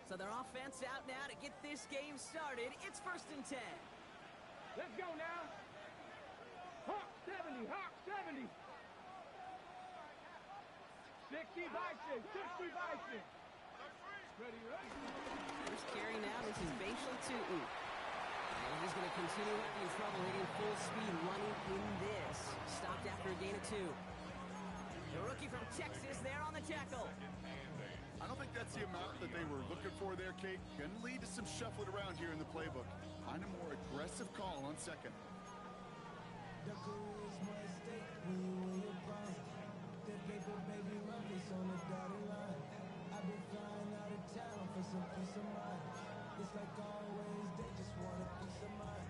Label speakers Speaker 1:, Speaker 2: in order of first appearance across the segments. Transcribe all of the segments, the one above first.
Speaker 1: So their offense out now to get this game started. It's 1st and 10.
Speaker 2: Let's go now. Hawk 70, Hawk 70. 60 Bison, 60 Bison. Ready.
Speaker 1: First carry now, this is Bashal Tutin. And he's going to continue having trouble hitting full speed running in this. Stopped after a gain of 2. The rookie from Texas there on the tackle.
Speaker 3: I don't think that's the amount that they were looking for there, Kate. Going to lead to some shuffling around here in the playbook. Find a more aggressive call on second.
Speaker 4: I've been flying out of town for some peace of mind. It's like always, they just want a piece of mind.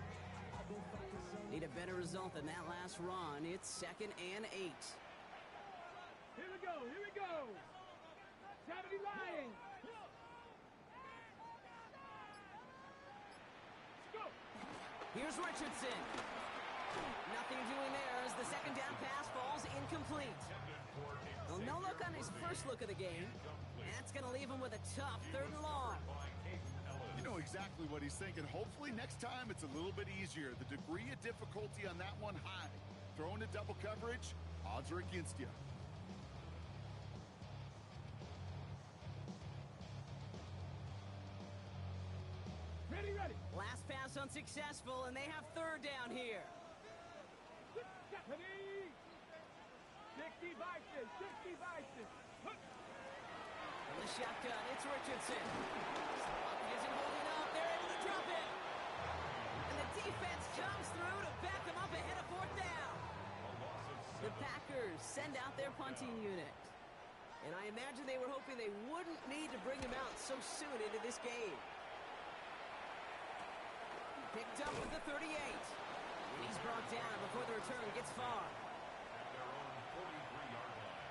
Speaker 4: I've been fucking so.
Speaker 1: Need a better result than that last run. It's 2nd and 8.
Speaker 2: Here we go, here we go. 70 Lions. Let's go.
Speaker 1: Here's Richardson. Nothing doing there as the 2nd down pass falls incomplete. Well, no look on his first look of the game. That's going to leave him with a tough 3rd and long.
Speaker 3: You know exactly what he's thinking. Hopefully next time it's a little bit easier. The degree of difficulty on that one high. Throwing to double coverage, odds are against you.
Speaker 2: Ready, ready.
Speaker 1: Last pass unsuccessful, and they have 3rd down here.
Speaker 2: 60 Bison, 60 Bison.
Speaker 1: From the shotgun, it's Richardson. Sloppy isn't holding up. They're able to drop it. And the defense comes through to back them up ahead of 4th down. The Packers send out their punting unit. And I imagine they were hoping they wouldn't need to bring him out so soon into this game. Picked up with the 38. And he's brought down before the return gets far.
Speaker 5: At their own 43-yard line.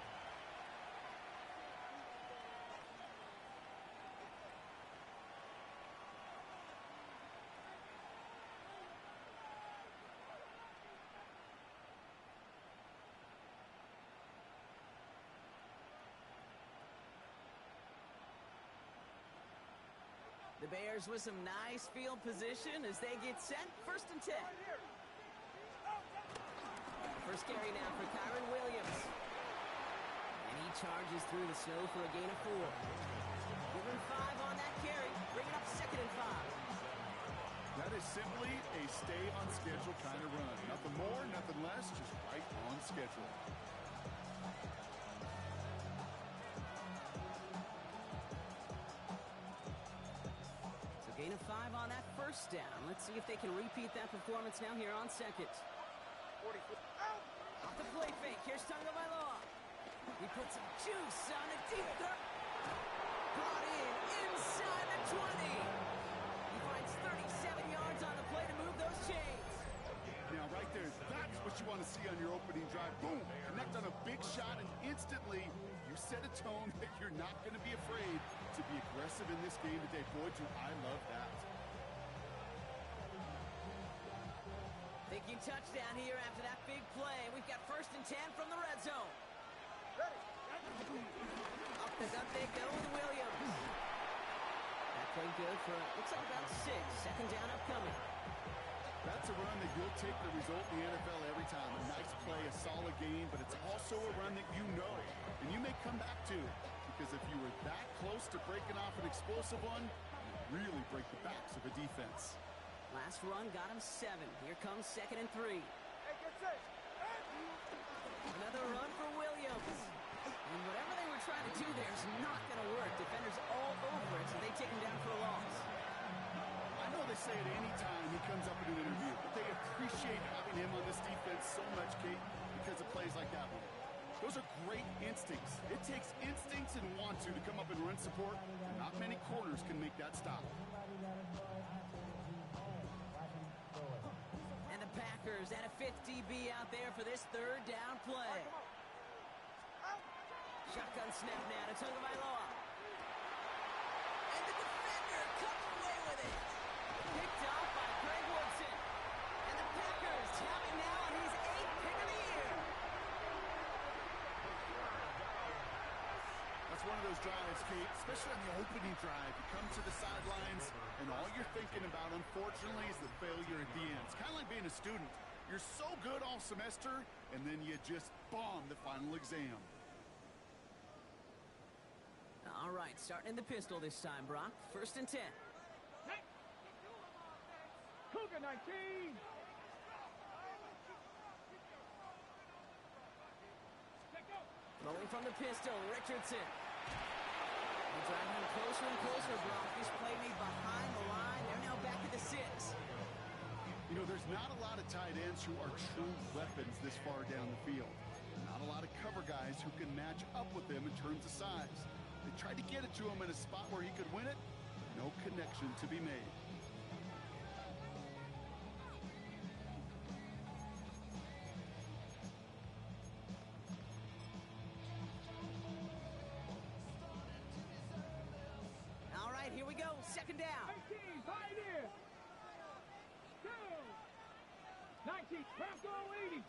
Speaker 1: The Bears with some nice field position as they get set. 1st and 10. First carry now for Kyron Williams. And he charges through the snow for a gain of 4. Give him 5 on that carry. Bring it up 2nd and 5.
Speaker 3: That is simply a stay on schedule kind of run. Nothing more, nothing less, just right on schedule.
Speaker 1: Gain of 5 on that 1st down. Let's see if they can repeat that performance now here on 2nd.
Speaker 2: 44.
Speaker 1: Off the play fake. Here's Tagovailoa. He puts some juice on a deep throw. Brought in inside the 20. He finds 37 yards on the play to move those chains.
Speaker 3: Now, right there, that's what you want to see on your opening drive. Boom! Connect on a big shot, and instantly you set a tone that you're not going to be afraid to be aggressive in this game today. Boy, do I love that.
Speaker 1: Thinking touchdown here after that big play. We've got 1st and 10 from the red zone.
Speaker 2: Ready.
Speaker 1: Up the gut they go with Williams. That play good for, looks like about 6. 2nd down upcoming.
Speaker 3: That's a run that you'll take the result in the NFL every time. A nice play, a solid game, but it's also a run that you know, and you may come back to. Because if you were that close to breaking off an explosive one, you really break the backs of a defense.
Speaker 1: Last run got him 7. Here comes 2nd and 3.
Speaker 2: Hey, get set.
Speaker 1: Another run for Williams. And whatever they were trying to do there is not going to work. Defenders all over it, so they take him down for a loss.
Speaker 3: I know they say it any time he comes up in an interview, but they appreciate having him on this defense so much, Kate, because of plays like that one. Those are great instincts. It takes instincts and want to come up and run support. Not many corners can make that stop.
Speaker 1: And the Packers at a 5th DB out there for this 3rd down play. Shotgun snap now to Tagovailoa. And the defender comes away with it. Picked off by Greg Woodson. And the Packers have it now on his 8th pick of the year.
Speaker 3: That's one of those drives, Kate, especially on the opening drive. You come to to the sidelines, and all you're thinking about, unfortunately, is the failure at the end. It's kind of like being a student. You're so good all semester, and then you just bomb the final exam.
Speaker 1: All right, starting in the pistol this time, Brock. 1st and 10.
Speaker 2: Cougar 19.
Speaker 1: Throwing from the pistol, Richardson. They're driving him closer and closer, Brock. This play made behind the line. They're now back at the 6.
Speaker 3: You know, there's not a lot of tight ends who are true weapons this far down the field. Not a lot of cover guys who can match up with them in terms of size. They tried to get it to him in a spot where he could win it, but no connection to be made.
Speaker 1: All right, here we go. 2nd down.
Speaker 2: 18, Pioneer. 2. 19, Bronco 80.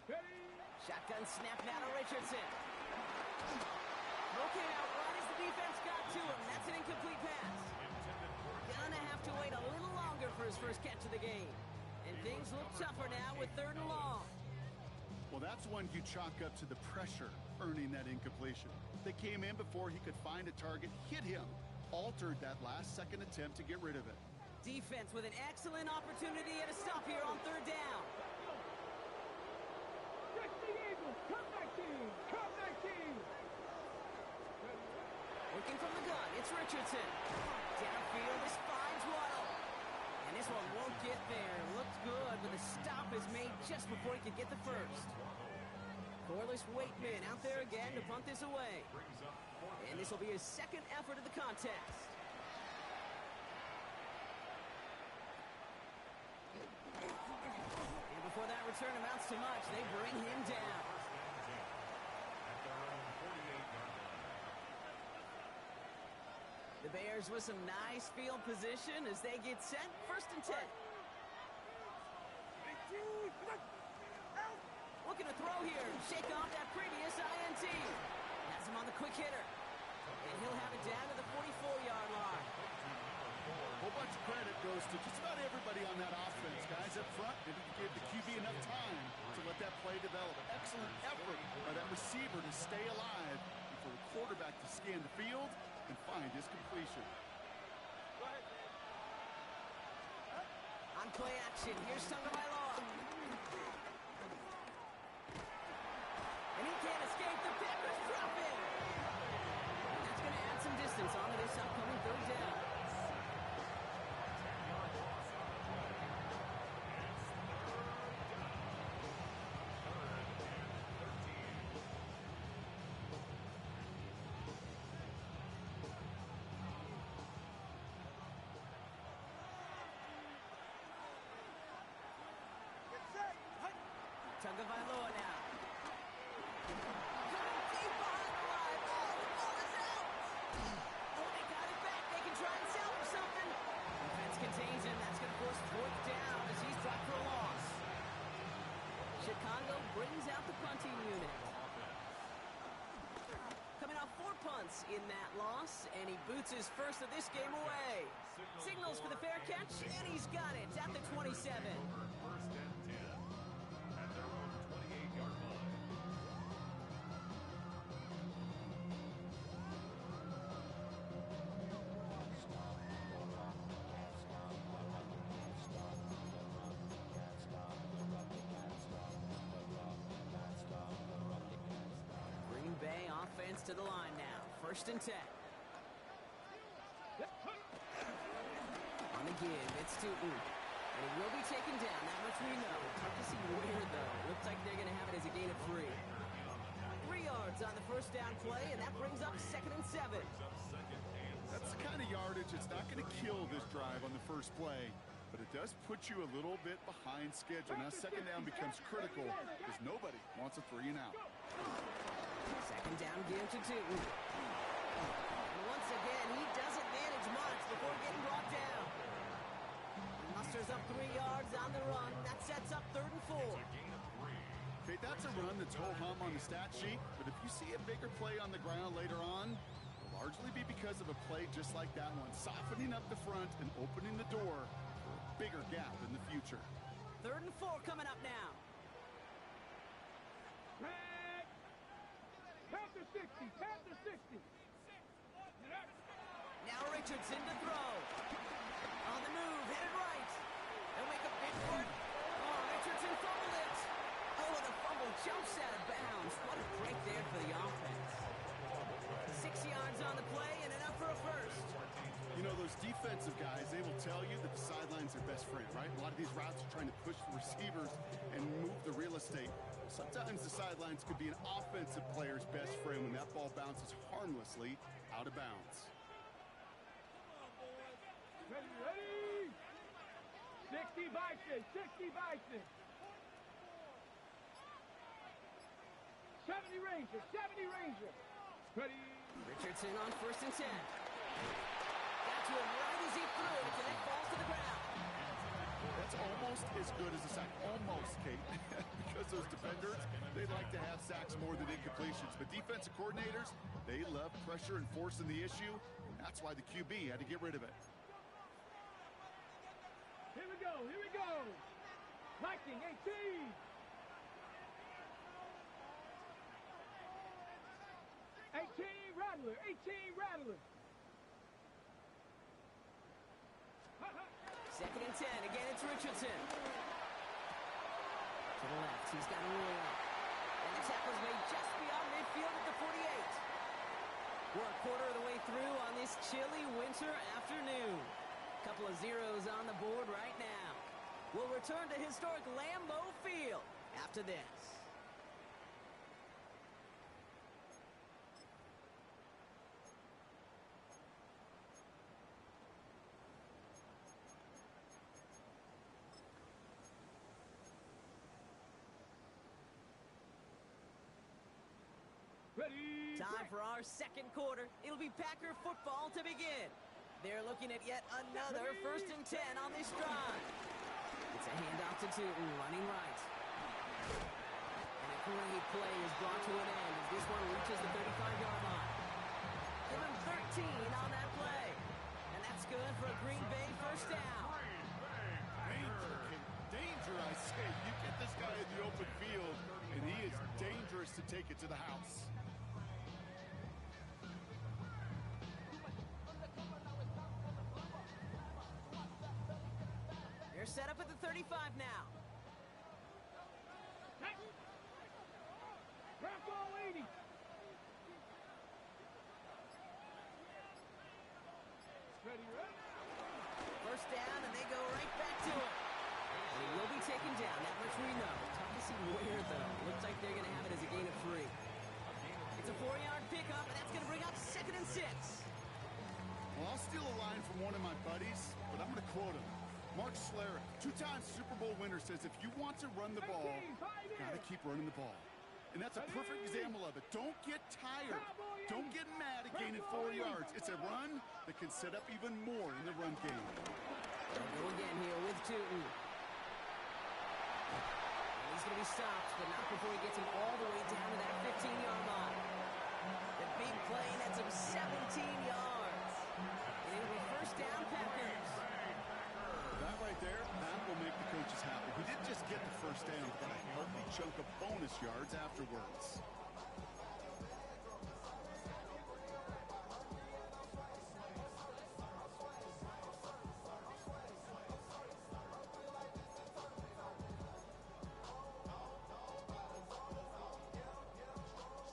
Speaker 2: Ready?
Speaker 1: Shotgun snap now to Richardson. Okay, now run as the defense got to him. That's an incomplete pass. Gonna have to wait a little longer for his first catch of the game. And things look tougher now with 3rd and long.
Speaker 3: Well, that's one you chalk up to the pressure earning that incompletion. They came in before he could find a target, hit him, altered that last-second attempt to get rid of it.
Speaker 1: Defense with an excellent opportunity at a stop here on 3rd down.
Speaker 2: Catch the Eagles. Come 19. Come 19.
Speaker 1: Looking from the gun, it's Richardson. Downfield, this finds Waddle. And this one won't get there. Looked good, but the stop is made just before he could get the first. Corliss Waitman out there again to punt this away. And this will be his 2nd effort of the contest. And before that return amounts to much, they bring him down. The Bears with some nice field position as they get set. 1st and 10. Looking to throw here. Shake off that previous INT. Has him on the quick hitter. And he'll have it down to the 44-yard line.
Speaker 3: A whole bunch of credit goes to just about everybody on that offense. Guys up front didn't give the QB enough time to let that play develop. Excellent effort by that receiver to stay alive and for the quarterback to scan the field and find his completion.
Speaker 1: On play action, here's Tagovailoa. And he can't escape. The Packers drop him. And that's going to add some distance onto this upcoming 3rd down. Tagovailoa now. Going deep behind the line. Oh, the ball is out. Oh, they got it back. They can try and salvage something. Defense contains him. That's going to force 4th down as he's dropped for a loss. Chicago brings out the punting unit. Coming off 4 punts in that loss, and he boots his first of this game away. Signals for the fair catch, and he's got it at the 27.
Speaker 5: 1st and 10 at their own 28-yard line.
Speaker 1: Green Bay offense to the line now. 1st and 10. On the give, it's Tootin. And he will be taken down, that much we know. Tough to see where, though. Looks like they're going to have it as a gain of 3. 3 yards on the 1st down play, and that brings up 2nd and 7.
Speaker 3: That's the kind of yardage it's not going to kill this drive on the first play, but it does put you a little bit behind schedule. Now 2nd down becomes critical because nobody wants a 3 and out.
Speaker 1: 2nd down give to Tootin. And once again, he doesn't manage much before getting brought down. He musters up 3 yards on the run. That sets up 3rd and 4.
Speaker 5: It's a gain of 3.
Speaker 3: Kate, that's a run that's ho-hum on the stat sheet, but if you see a bigger play on the ground later on, it'll largely be because of a play just like that one, softening up the front and opening the door for a bigger gap in the future.
Speaker 1: 3rd and 4 coming up now.
Speaker 2: Panther 60, Panther 60.
Speaker 1: Now Richardson to throw. On the move, headed right. They'll make a big for it. Oh, Richardson fumbled it. Oh, the fumble jumps out of bounds. What a break there for the offense. 6 yards on the play and enough for a first.
Speaker 3: You know, those defensive guys, they will tell you that the sideline's their best friend, right? A lot of these routes are trying to push the receivers and move the real estate. Sometimes the sidelines could be an offensive player's best friend when that ball bounces harmlessly out of bounds.
Speaker 2: Ready? 60 Bison, 60 Bison. 70 Ranger, 70 Ranger. Ready?
Speaker 1: Richardson on 1st and 10. Got to him right as he threw it, and it falls to the ground.
Speaker 3: That's almost as good as a sack. Almost, Kate. Because those defenders, they like to have sacks more than incompletions. But defensive coordinators, they love pressure and forcing the issue. And that's why the QB had to get rid of it.
Speaker 2: Here we go, here we go. Lightning, 18. 18 Rattler, 18 Rattler.
Speaker 1: 2nd and 10. Again, it's Richardson. To the left. He's got a roll up. And the tackle's made just beyond midfield at the 48. We're a quarter of the way through on this chilly winter afternoon. Couple of zeros on the board right now. We'll return to historic Lambeau Field after this.
Speaker 2: Ready?
Speaker 1: Time for our 2nd quarter. It'll be Packer football to begin. They're looking at yet another 1st and 10 on this drive. It's a handoff to Tootin, running right. And a great play is brought to an end as this one reaches the 35-yard line. Give him 13 on that play. And that's good for a Green Bay 1st down.
Speaker 3: Danger, Kate. Danger, I say. You get this guy in the open field, and he is dangerous to take it to the house.
Speaker 1: They're set up at the 35 now.
Speaker 2: Drop ball 80. Ready, ready?
Speaker 1: 1st down, and they go right back to him. And he will be taken down. That much we know. Tough to see where, though. Looks like they're going to have it as a gain of 3. It's a 4-yard pickup, and that's going to bring up 2nd and 6.
Speaker 3: Well, I'll steal a line from one of my buddies, but I'm going to quote him. Mark Schlereth, 2-time Super Bowl winner, says if you want to run the ball, you got to keep running the ball. And that's a perfect example of it. Don't get tired. Don't get mad at gaining 4 yards. It's a run that can set up even more in the run game.
Speaker 1: They'll go again here with Tootin. And he's going to be stopped, but not before he gets him all the way down to that 15-yard line. The big play nets him 17 yards. And it'll be 1st down, Packers.
Speaker 3: That right there, that will make the coaches happy. He didn't just get the 1st down, but got a healthy chunk of bonus yards afterwards.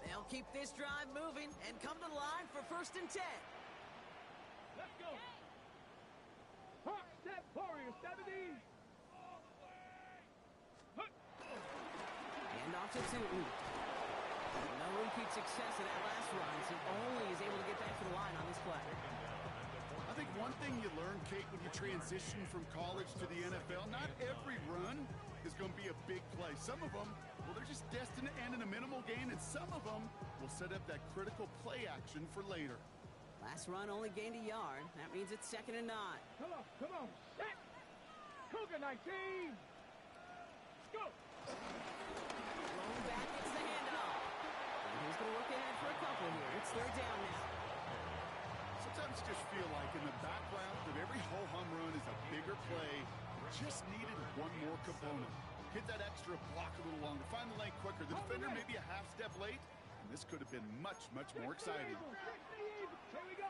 Speaker 1: They'll keep this drive moving and come to the line for 1st and 10.
Speaker 2: Let's go. Hawk step warrior 70.
Speaker 1: Hand off to Tootin. No repeat success of that last run, so only is able to get back to the line on this play.
Speaker 3: I think one thing you learn, Kate, when you transition from college to the NFL, not every run is going to be a big play. Some of them, well, they're just destined to end in a minimal gain, and some of them will set up that critical play action for later.
Speaker 1: Last run only gained a yard. That means it's 2nd and 9.
Speaker 2: Come on. Set. Cougar 19. Go.
Speaker 1: Thrown
Speaker 3: feel like in the background of every ho-hum run is a bigger play. Just needed one more component. Hit that extra block a little longer. Find the lane quicker. The defender may be a half step late, and this could have been much, much more exciting.
Speaker 2: Here we go.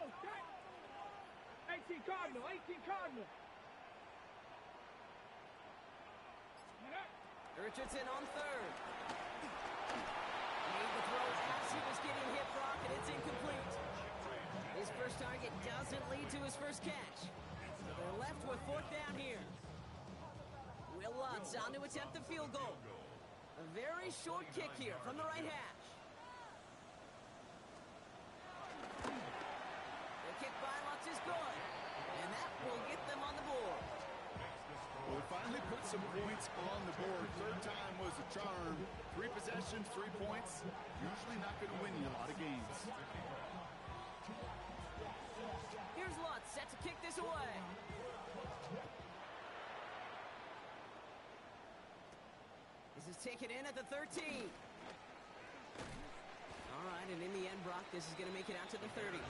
Speaker 2: 18 Cardinal. 18 Cardinal.
Speaker 1: Richardson on third. Made the throw as he was getting hit, Brock, and it's incomplete. His first target doesn't lead to his first catch. So they're left with fourth down here. Will Lutz on to attempt the field goal. A very short kick here from the right hash. The kick by Lutz is good. And that will get them on the board.
Speaker 3: Well, they finally put some points on the board. Third time was a charm. 3 possessions, 3 points. Usually not going to win you a lot of games.
Speaker 1: Here's Lutz set to kick this away. This is taken in at the 13. All right, and in the end, Brock, this is going to make it out to the 30.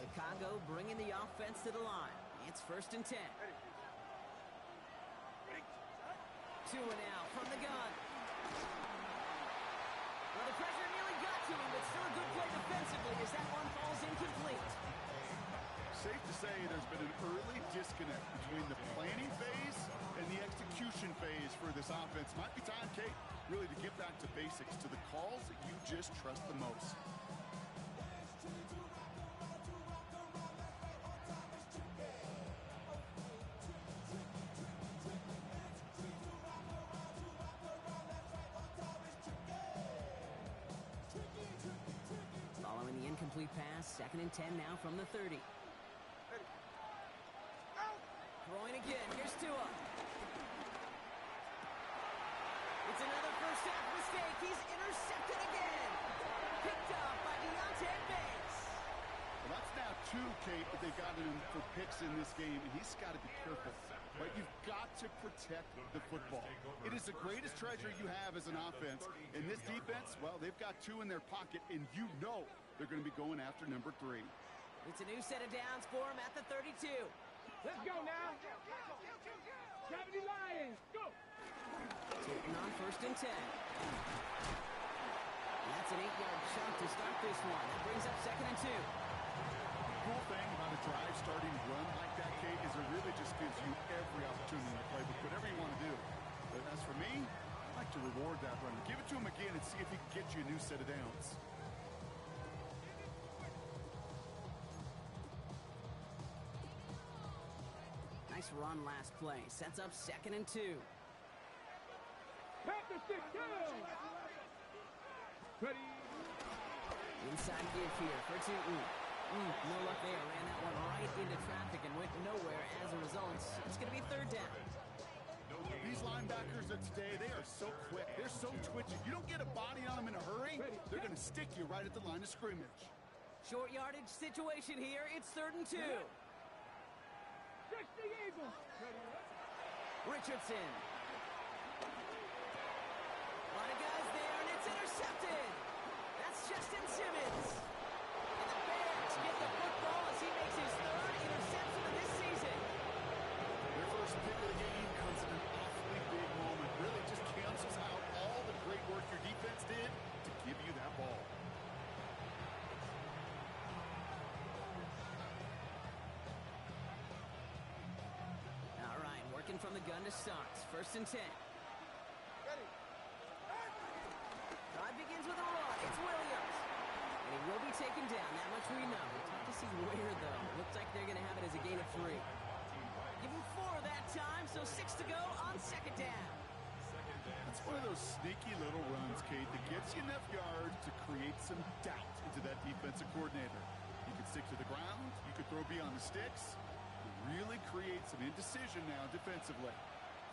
Speaker 1: Chicago bringing the offense to the line. It's 1st and 10. Tua now from the gun. Well, the pressure nearly got to him, but still a good play defensively as that one falls incomplete.
Speaker 3: Safe to say there's been an early disconnect between the planning phase and the execution phase for this offense. Might be time, Kate, really to get back to basics, to the calls that you just trust the most.
Speaker 1: Following the incomplete pass, 2nd and 10 now from the 30. Throwing again, here's Tua. It's another first half mistake. He's intercepted again. Picked up by Deontay Banks.
Speaker 3: Well, that's now 2, Kate, that they've gotten him for picks in this game, and he's got to be careful. But you've got to protect the football. It is the greatest treasure you have as an offense. In this defense, well, they've got 2 in their pocket, and you know they're going to be going after number 3.
Speaker 1: It's a new set of downs for him at the 32.
Speaker 2: Let's go now. 70 Lions. Go.
Speaker 1: Taking on 1st and 10. That's an 8-yard chunk to start this one. That brings up 2nd and 2.
Speaker 3: The cool thing about a drive starting run like that, Kate, is it really just gives you every opportunity to play with whatever you want to do. But as for me, I like to reward that run. Give it to him again and see if he can get you a new set of downs.
Speaker 1: Nice run last play. Sets up 2nd and 2.
Speaker 2: Panthers 6 down. Ready.
Speaker 1: Inside give here for Tootin. No luck there. Ran that one right into traffic and went nowhere as a result. It's going to be 3rd down.
Speaker 3: These linebackers of today, they are so quick. They're so twitchy. You don't get a body on them in a hurry, they're going to stick you right at the line of scrimmage.
Speaker 1: Short yardage situation here. It's 3rd and 2.
Speaker 2: 60 Eagles.
Speaker 1: Richardson. A lot of guys there, and it's intercepted. That's Justin Simmons. And the Bears get the football as he makes his 3rd interception of this season.
Speaker 3: Their first pick of the game comes at an awfully big moment. Really just cancels out all the great work your defense did to give you that ball.
Speaker 1: All right, working from the gun to start. 1st and 10. Drive begins with a run. It's Williams. And he will be taken down. That much we know. Tough to see where, though. Looks like they're going to have it as a gain of 3. Give him 4 that time, so 6 to go on 2nd down.
Speaker 3: It's one of those sneaky little runs, Kate, that gets you enough yards to create some doubt into that defensive coordinator. You can stick to the ground. You could throw beyond the sticks. Really create some indecision now defensively.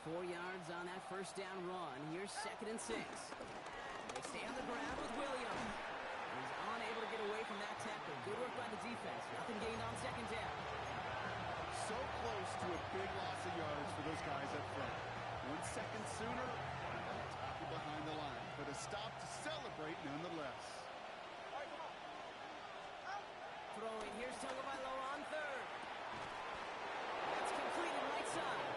Speaker 1: 4 yards on that 1st down run. Here's 2nd and 6. They stay on the ground with Williams. He's unable able to get away from that tackle. Good work by the defense. Nothing gained on second down.
Speaker 3: So close to a big loss of yards for those guys up front. 1 second sooner, tackle behind the line. But a stop to celebrate nonetheless.
Speaker 1: Throwing. Here's Tagovailoa on third. That's completed right side.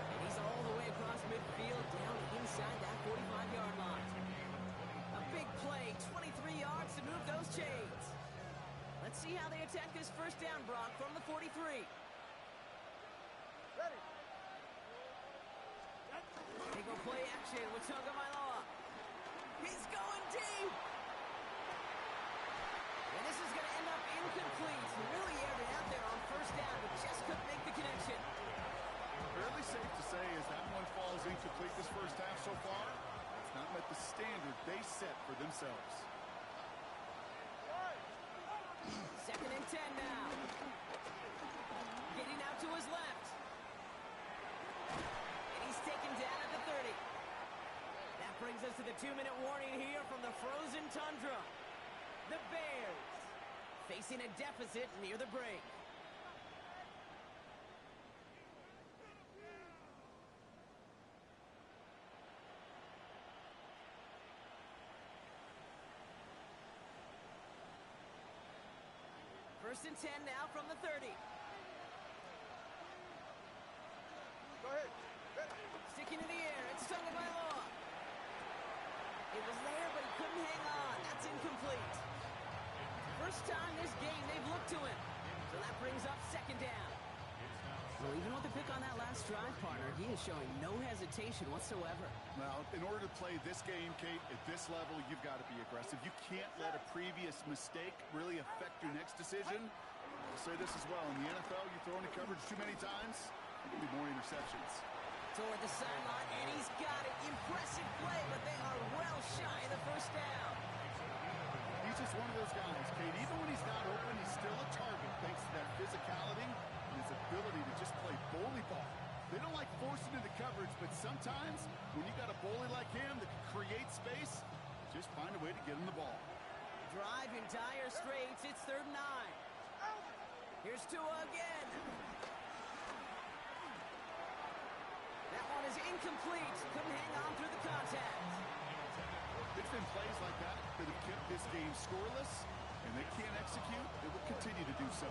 Speaker 1: And he's all the way across midfield down inside that 45-yard line. A big play, 23 yards to move those chains. Let's see how they attack this first down, Brock, from the 43. They go play action with Tagovailoa. He's going deep. And this is going to end up incomplete. He really aired it out there on first down, but just couldn't make the connection.
Speaker 3: Fairly safe to say as that one falls incomplete this first half so far, it's not met the standard they set for themselves.
Speaker 1: 2nd and 10 now. Getting out to his left. And he's taken down at the 30. That brings us to the 2-minute warning here from the frozen tundra. The Bears facing a deficit near the break. First and 10 now from the 30.
Speaker 3: Go ahead.
Speaker 1: Sticking in the air, it's Tagovailoa. It was there, but he couldn't hang on. That's incomplete. First time this game they've looked to him. So that brings up second down. Well, even with the pick on that last drive, partner, he is showing no hesitation whatsoever.
Speaker 3: Well, in order to play this game, Kate, at this level, you've got to be aggressive. You can't let a previous mistake really affect your next decision. I'll say this as well. In the NFL, you throw into coverage too many times, there can be more interceptions.
Speaker 1: Toward the sideline, and he's got it. Impressive play, but they are well shy of the first down.
Speaker 3: He's just one of those guys, Kate. Even when he's not open, he's still a target thanks to that physicality and his ability to just play bully ball. They don't like forcing into coverage, but sometimes when you got a bully like him that can create space, just find a way to get him the ball.
Speaker 1: Drive in dire straits. It's 3rd and 9. Here's Tua again. That one is incomplete. Couldn't hang on through the contact.
Speaker 3: It's been plays like that that have kept this game scoreless, and they can't execute. They will continue to do so.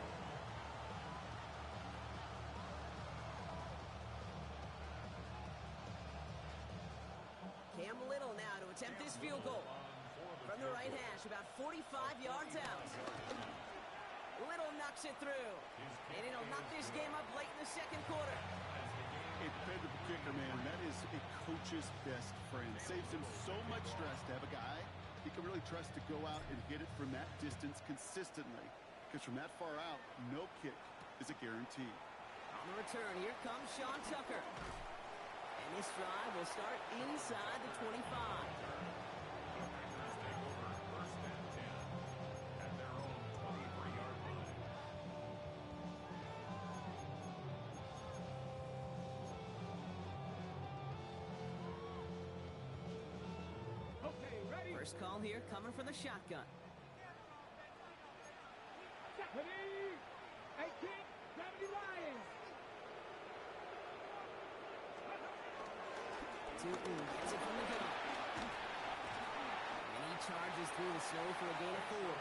Speaker 1: Cam Little now to attempt this field goal. From the right hash, about 45 yards out. Little knocks it through. And it'll knock this game up late in the second quarter.
Speaker 3: A dependable kicker, man. That is a coach's best friend. Saves him so much stress to have a guy he can really trust to go out and hit it from that distance consistently. Because from that far out, no kick is a guarantee.
Speaker 1: On the return, here comes Sean Tucker. And this drive will start inside the 25.
Speaker 5: First and 10 at their own 23-yard line.
Speaker 2: Okay, ready?
Speaker 1: First call here coming from the shotgun.
Speaker 2: Ready? 18, 70 Lions.
Speaker 1: Tootin gets it from the gun. And he charges through the snow for a gain of 4.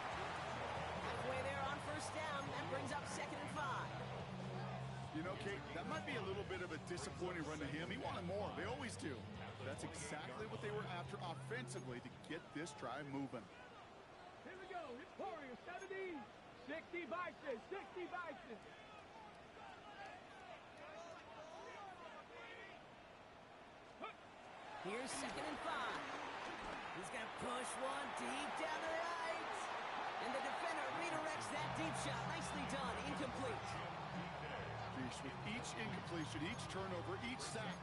Speaker 1: Halfway there on first down. That brings up 2nd and 5.
Speaker 3: You know, Kate, that might be a little bit of a disappointing run to him. He wanted more. They always do. That's exactly what they were after offensively to get this drive moving.
Speaker 2: Here we go. It's Warriors 70. 60 Bison. 60 Bison.
Speaker 1: Here's 2nd and 5. He's going to push one deep down the right. And the defender redirects that deep shot. Nicely done. Incomplete.
Speaker 3: With each incompletion, each turnover, each sack,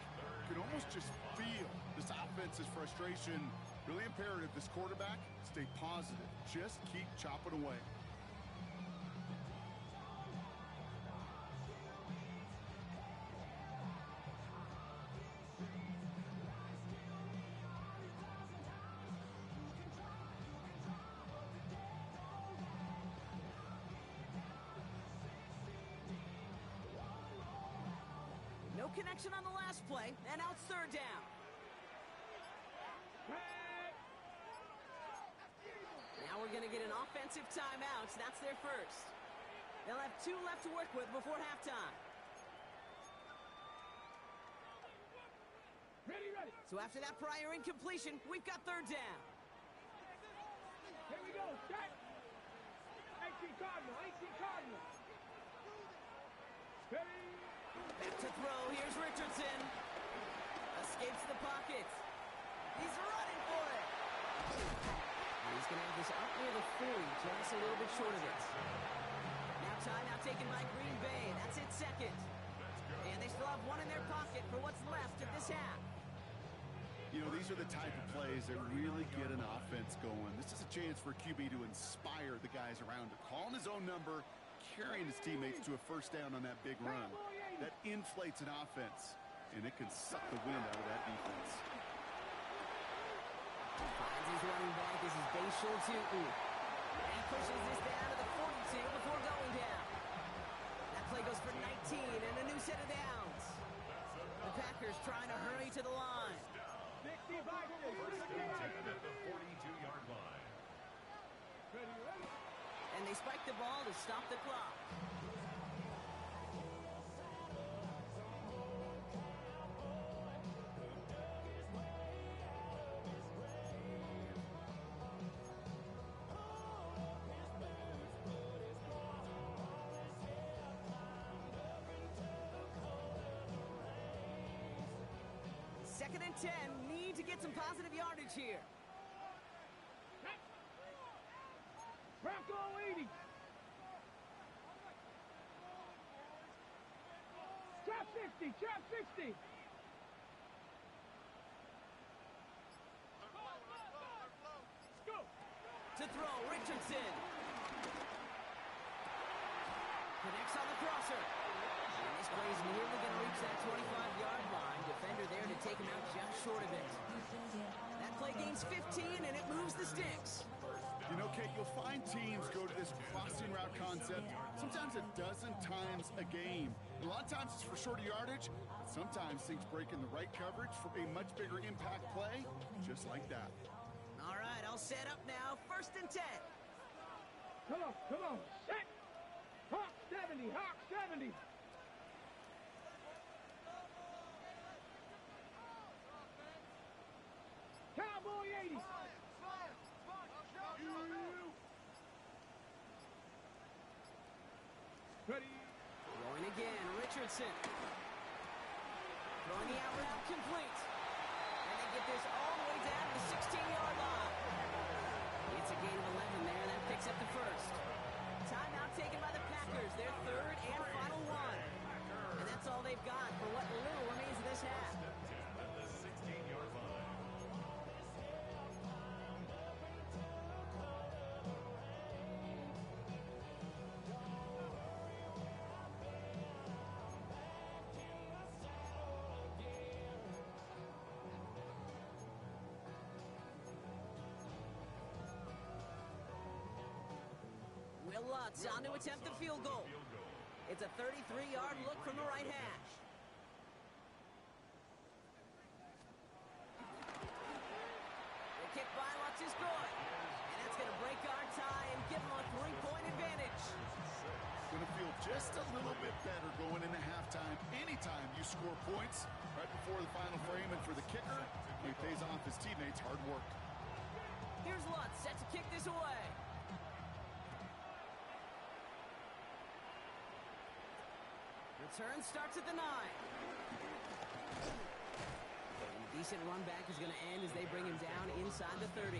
Speaker 3: you can almost just feel this offense's frustration. Really imperative, this quarterback, stay positive. Just keep chopping away.
Speaker 1: connection on the last play, and now it's third down. Now we're going to get an offensive timeout. That's their first. They'll have 2 left to work with before halftime.
Speaker 2: Ready, ready.
Speaker 1: So after that prior incompletion, we've got third down.
Speaker 2: Here we go. Set. 18 Cardinal. 18 Cardinal. Ready.
Speaker 1: Back to throw. Here's Richardson. Escapes the pocket. He's running for it. And he's going to have this up near the 40, just a little bit short of it. Now timeout taken by Green Bay. That's it, second. And they still have 1 in their pocket for what's left of this half.
Speaker 3: You know, these are the type of plays that really get an offense going. This is a chance for QB to inspire the guys around him. Calling his own number, carrying his teammates to a first down on that big run. That inflates an offense, and it can suck the wind out of that defense.
Speaker 1: Finds his running back. This is Bashal Tutin. And he pushes this down to the 42 before going down. That play goes for 19 and a new set of downs. The Packers trying to hurry to the line.
Speaker 2: 60 Vikings.
Speaker 5: First and 10 at the 42-yard line.
Speaker 2: Ready, ready.
Speaker 1: And they spike the ball to stop the clock. Second and 10, need to get some positive yardage here.
Speaker 2: Bronco 80. Trap 60. Trap 60. Go.
Speaker 1: To throw, Richardson. Connects on the crosser. And this play is nearly going to reach that 25-yard line. Defender there to take him out just short of it. That play gains 15, and it moves the sticks.
Speaker 3: You know, Kate, you'll find teams go to this crossing route concept sometimes a dozen times a game. A lot of times it's for shorter yardage, but sometimes things break in the right coverage for a much bigger impact play, just like that.
Speaker 1: All right, I'll set up now. First and 10.
Speaker 2: Come on, come on. Set. Hawk 70. Hawk 70. Cowboy 80. Ready.
Speaker 1: Throwing again, Richardson. Throwing the out route complete. And they get this all the way down to the 16-yard line. It's a gain of 11 there. That picks up the first. Timeout taken by the Packers. Their third and final one. And that's all they've got for what little remains of this half.
Speaker 5: At the 16-yard line.
Speaker 1: Will Lutz on to attempt the field goal. It's a 33-yard look from the right hash. The kick by Lutz is good. And that's going to break our tie and give them a 3-point advantage.
Speaker 3: Going to feel just a little bit better going into halftime. Anytime you score points right before the final frame, and for the kicker, he pays off his teammates' hard work.
Speaker 1: Here's Lutz set to kick this away. Return starts at the 9. And a decent run back is going to end as they bring him down inside the 30.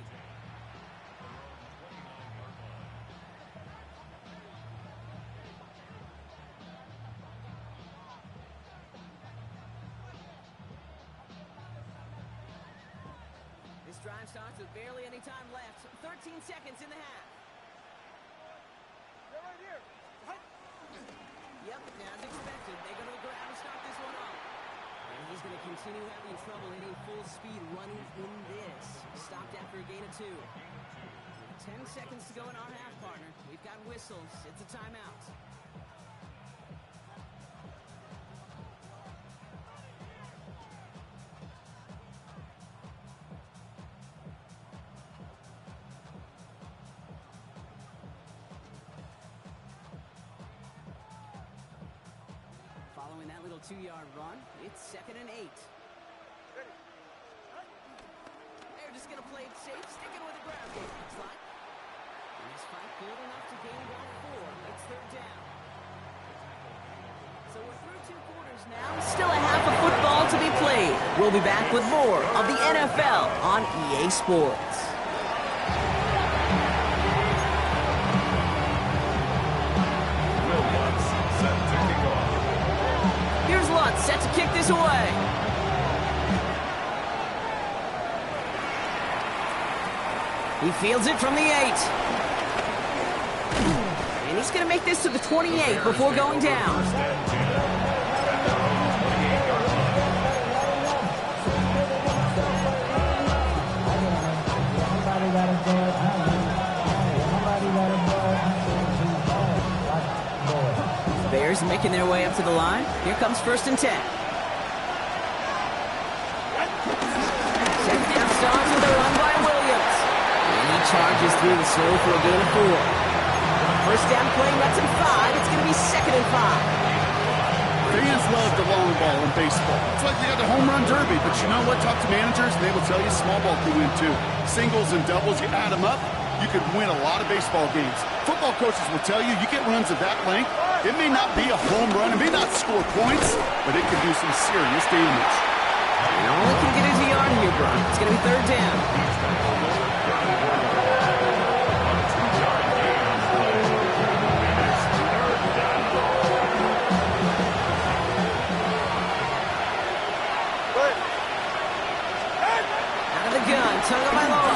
Speaker 1: This drive starts with barely any time left. 13 seconds in the half.
Speaker 2: They're right here.
Speaker 1: Yep, as expected, they go to the ground to start this one off. And he's going to continue having trouble hitting full speed running in this. Stopped after a gain of 2. 10 seconds to go in our half, partner. We've got whistles. It's a timeout. little 2-yard run. It's 2nd and 8. They're just going to play it safe, sticking with the ground game, looks like. And this fight good enough to gain about 4. It's 3rd down. So we're through 2 quarters now. Still a half of football to be played. We'll be back with more of the NFL on EA Sports. Here's Lutz set to kick this away. He fields it from the 8. And he's going to make this to the 28 before going down. Bears making their way up to the line. Here comes 1st and 10. Second down starts with a run by Williams. And he charges through the snow for a gain of 4. First down play lets him 5. It's going to be 2nd and 5.
Speaker 3: Fans love the long ball in baseball. It's like they got the home run derby, but you know what? Talk to managers, and they will tell you small ball can win too. Singles and doubles, you add them up, you could win a lot of baseball games. Football coaches will tell you, you get runs of that length, it may not be a home run, it may not score points, but it can do some serious damage.
Speaker 1: And all it can get is a yard here, bro. It's going to be 3rd down. Out of the gun, Tagovailoa.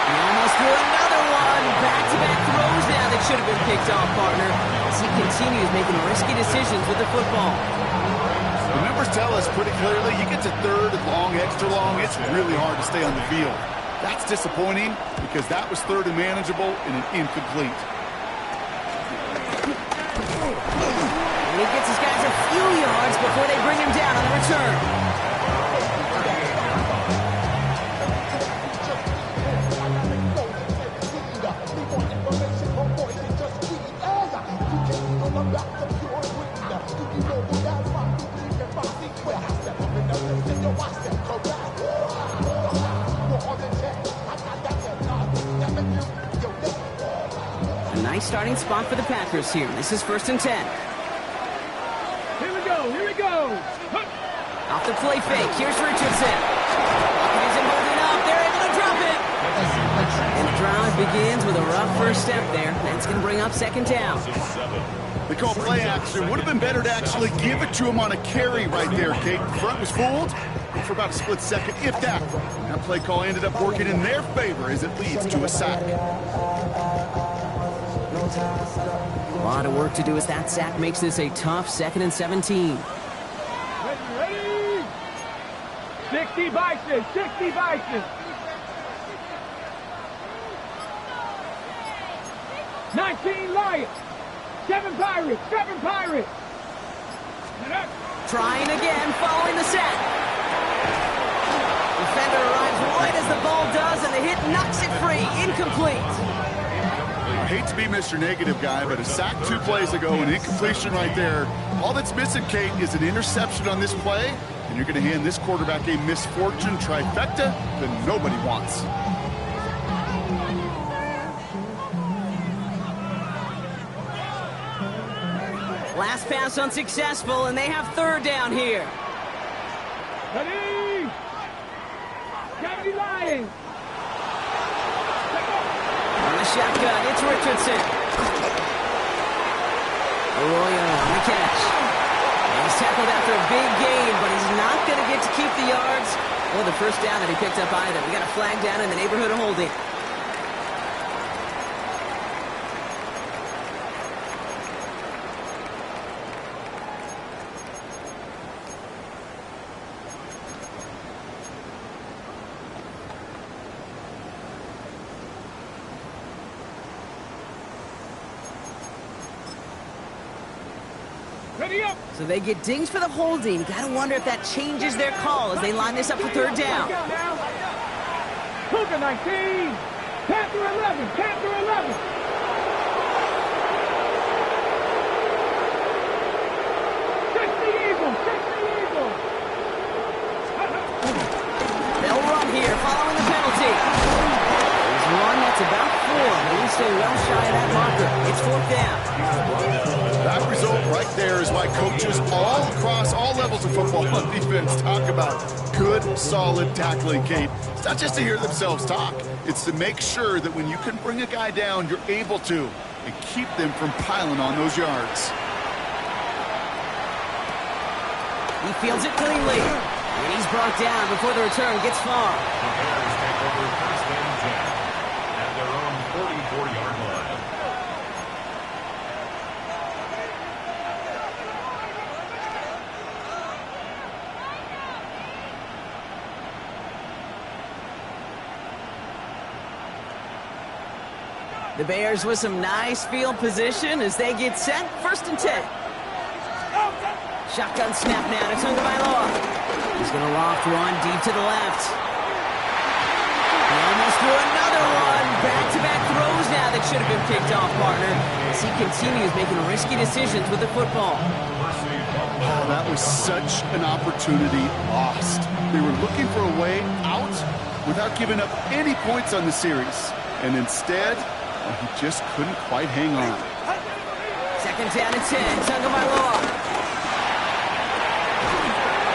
Speaker 1: He almost threw another one. Back-to-back throws now that should have been picked off, partner. As he continues making risky decisions with the football.
Speaker 3: The numbers tell us pretty clearly, you get to 3rd and long, extra long, it's really hard to stay on the field. That's disappointing because that was 3rd and manageable and an incomplete.
Speaker 1: And he gets his guys a few yards before they bring him down on the return. A nice starting spot for the Packers here. This is 1st and 10.
Speaker 2: Here we go, here we go.
Speaker 1: Off the play fake, here's Richardson. Pocket isn't holding up, they're able to drop it. And the drive begins with a rough first step there. That's going to bring up 2nd down.
Speaker 3: They call play action. Would have been better to actually give it to him on a carry right there, Kate. Front was fooled for about a split second, if that. That play call ended up working in their favor as it leads to a sack.
Speaker 1: A lot of work to do as that sack makes this a tough 2nd and 17.
Speaker 2: Ready? 60 Bison, 60 Bison. 19 Lions, 7 Pirates, 7 Pirates.
Speaker 1: Trying again, following the sack. Defender arrives right as the ball does, and the hit knocks it free. Incomplete.
Speaker 3: I hate to be Mr. Negative guy, but a sack 2 plays ago, an incompletion right there. All that's missing, Kate, is an interception on this play, and you're going to hand this quarterback a misfortune trifecta that nobody wants.
Speaker 1: Last pass unsuccessful, and they have 3rd down here.
Speaker 2: Ready? 70 Lions.
Speaker 1: On the shotgun, it's Richardson. Arroyo on the catch. And he's tackled after a big gain, but he's not going to get to keep the yards or the first down that he picked up either. We got a flag down in the neighborhood of holding.
Speaker 2: Ready up.
Speaker 1: So they get dinged for the holding. Got to wonder if that changes their call as they line this up for 3rd down.
Speaker 2: Cougar 19. Panther 11. Panther 11.
Speaker 1: stay well shy of that marker. It's 4th down.
Speaker 3: That result right there is why coaches all across all levels of football on defense talk about good, solid tackling, Kate. It's not just to hear themselves talk. It's to make sure that when you can bring a guy down, you're able to, and keep them from piling on those yards.
Speaker 1: He fields it cleanly. And he's brought down before the return gets far.
Speaker 5: The Bears take over 1st and 10 at their own 44-yard line.
Speaker 1: The Bears with some nice field position as they get set. 1st and 10. Shotgun snap now to Tagovailoa. He's going to loft one deep to the left. He almost threw another one. Back-to-back throws now that should have been picked off, partner, as he continues making risky decisions with the football.
Speaker 3: Oh, that was such an opportunity lost. They were looking for a way out without giving up any points on the series. And instead, he just couldn't quite hang on.
Speaker 1: 2nd down and 10. Tagovailoa.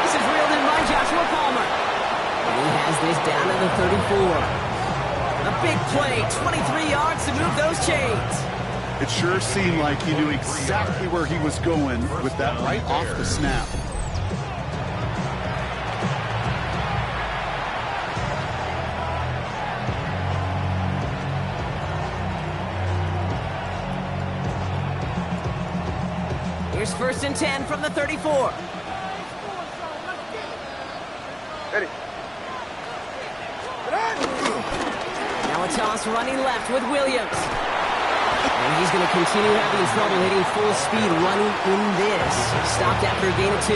Speaker 1: This is reeled in by Joshua Palmer. And he has this down to the 34. A big play, 23 yards to move those chains.
Speaker 3: It sure seemed like he knew exactly where he was going with that right off the snap.
Speaker 1: Here's 1st and 10 from the 34.
Speaker 2: Ready.
Speaker 1: Now a toss running left with Williams. And he's going to continue having trouble hitting full speed running in this. Stopped after a gain of 2.